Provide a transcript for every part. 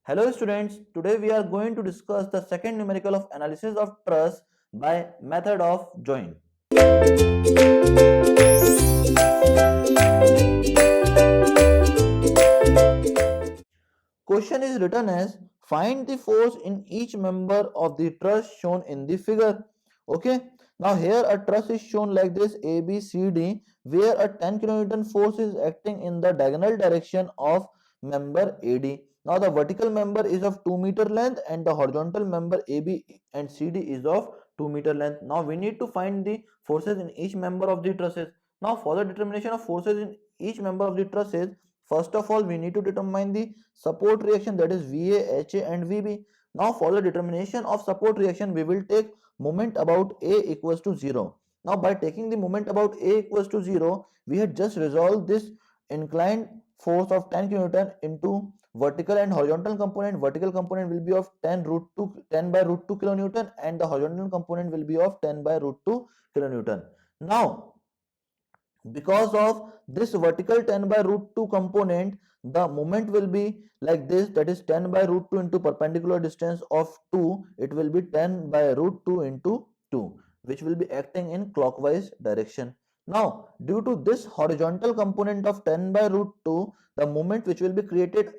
Hello students, today we are going to discuss the second numerical of analysis of truss by method of joint. Question is written as find the force in each member of the truss shown in the figure. Okay, now here a truss is shown like this A, B, C, D, where a 10 kN force is acting in the diagonal direction of member AD. Now the vertical member is of 2 meter length and the horizontal member AB and CD is of 2 meter length. Now we need to find the forces in each member of the trusses. Now for the determination of forces in each member of the trusses, first of all we need to determine the support reaction, that is VA, HA and VB. Now for the determination of support reaction, we will take moment about A equals to 0. Now by taking the moment about A equals to 0, we had just resolved this inclined force of 10 kN into vertical and horizontal component. Vertical component will be of 10 by root 2 kilonewton and the horizontal component will be of 10 by root 2 kilonewton. Now because of this vertical 10 by root 2 component, the moment will be like this, that is 10 by root 2 into perpendicular distance of 2, it will be 10 by root 2 into 2, which will be acting in clockwise direction. Now due to this horizontal component of 10 by root 2, the moment which will be created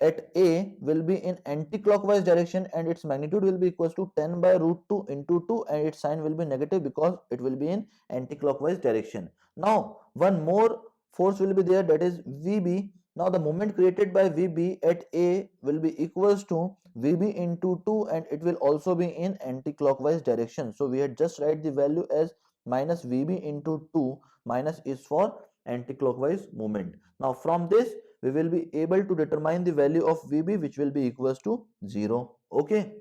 at A will be in anti-clockwise direction and its magnitude will be equals to 10 by root 2 into 2 and its sign will be negative because it will be in anti-clockwise direction. Now one more force will be there, that is VB. Now the moment created by VB at A will be equals to VB into 2 and it will also be in anti-clockwise direction. So we had just write the value as minus VB into 2, minus is for anti-clockwise movement. Now from this we will be able to determine the value of VB, which will be equals to 0. Okay.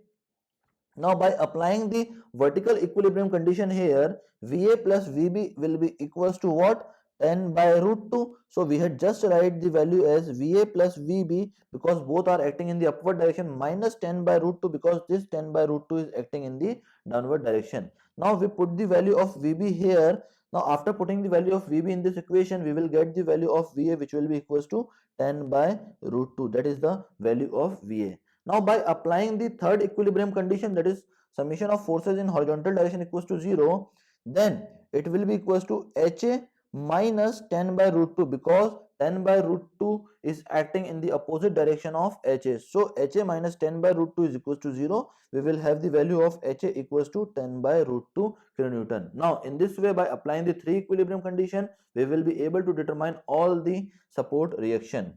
Now by applying the vertical equilibrium condition here, VA plus VB will be equals to what? 10 by root 2. So we had just write the value as VA plus VB because both are acting in the upward direction, minus 10 by root 2 because this 10 by root 2 is acting in the downward direction. Now we put the value of VB here. Now after putting the value of VB in this equation, we will get the value of VA, which will be equals to 10 by root 2. That is the value of VA. Now by applying the third equilibrium condition, that is summation of forces in horizontal direction equals to 0, then it will be equals to HA minus 10 by root 2 because 10 by root 2 is acting in the opposite direction of HA. So HA minus 10 by root 2 is equals to 0. We will have the value of HA equals to 10 by root 2 kilonewton. Now in this way, by applying the three equilibrium condition, we will be able to determine all the support reaction.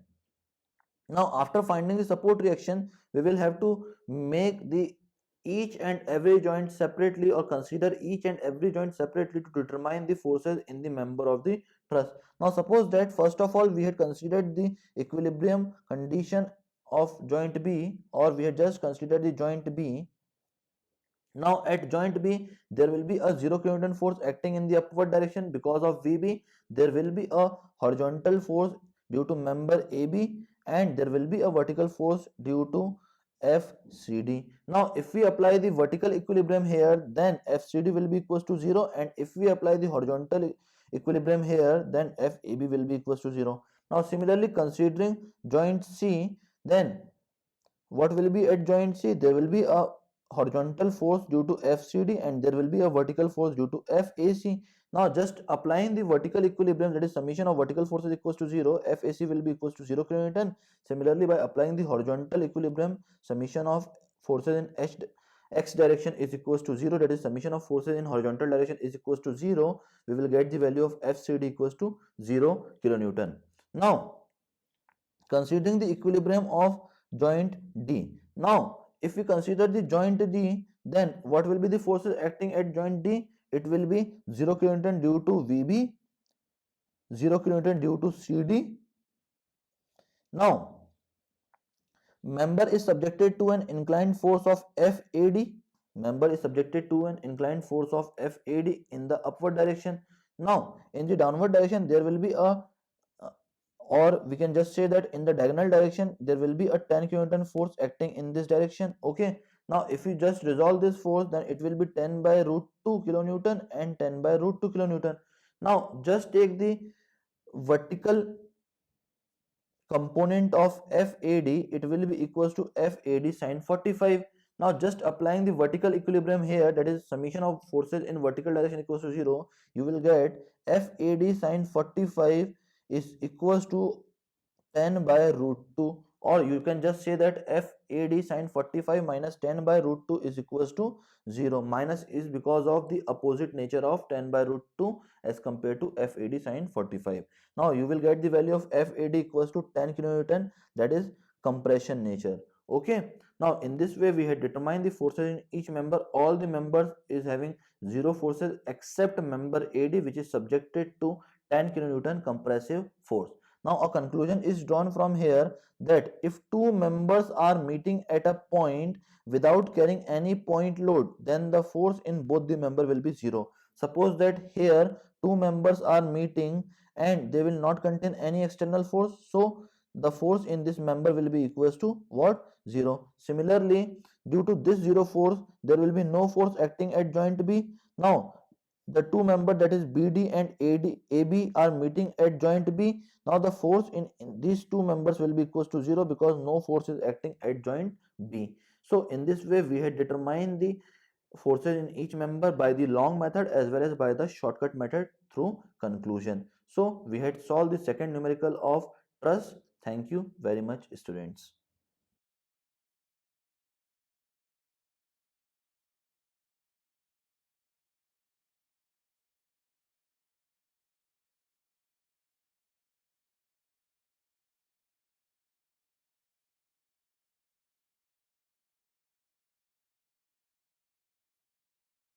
Now after finding the support reaction, we will have to make the each and every joint separately or consider each and every joint separately to determine the forces in the member of the truss. Now suppose that first of all we had considered the equilibrium condition of joint B, or we had just considered the joint B. Now at joint B, there will be a 0 kilonewton force acting in the upward direction because of VB. There will be a horizontal force due to member AB and there will be a vertical force due to FCD. Now if we apply the vertical equilibrium here, then FCD will be equals to 0, and if we apply the horizontal equilibrium here, then FAB will be equals to 0. Now similarly considering joint C, then what will be at joint C? There will be a horizontal force due to FCD and there will be a vertical force due to FAC. Now just applying the vertical equilibrium, that is summation of vertical forces equals to 0, FAC will be equals to 0 kilonewton. Similarly by applying the horizontal equilibrium, summation of forces in x direction is equals to 0, that is summation of forces in horizontal direction is equals to 0. We will get the value of FCD equals to 0 kilonewton. Now considering the equilibrium of joint D. Now, if we consider the joint D, then what will be the forces acting at joint D? It will be 0 kilonewton due to VB, 0 kilonewton due to CD. Now, member is subjected to an inclined force of FAD. Member is subjected to an inclined force of FAD in the upward direction. Now, in the downward direction, there will be a or we can just say that in the diagonal direction there will be a 10 kilonewton force acting in this direction. Okay, now if we just resolve this force, then it will be 10 by root 2 kilonewton and 10 by root 2 kilonewton. Now just take the vertical component of FAD, it will be equals to FAD sine 45. Now just applying the vertical equilibrium here, that is summation of forces in vertical direction equals to 0, you will get FAD sine 45 is equals to 10 by root 2, or you can just say that FAD sine 45 minus 10 by root 2 is equals to 0. Minus is because of the opposite nature of 10 by root 2 as compared to FAD sine 45. Now you will get the value of FAD equals to 10 kilonewton, that is compression nature. Okay. Now in this way we had determined the forces in each member. All the members is having zero forces except member AD, which is subjected to 10 kilonewton compressive force. Now a conclusion is drawn from here that if two members are meeting at a point without carrying any point load, then the force in both the member will be zero. Suppose that here two members are meeting and they will not contain any external force, so the force in this member will be equals to what? Zero. Similarly, due to this zero force, there will be no force acting at joint B. Now the two member, that is BD and AB are meeting at joint B. Now the force in these two members will be equals to 0 because no force is acting at joint B. So in this way we had determined the forces in each member by the long method as well as by the shortcut method through conclusion. So we had solved the second numerical of truss. Thank you very much, students.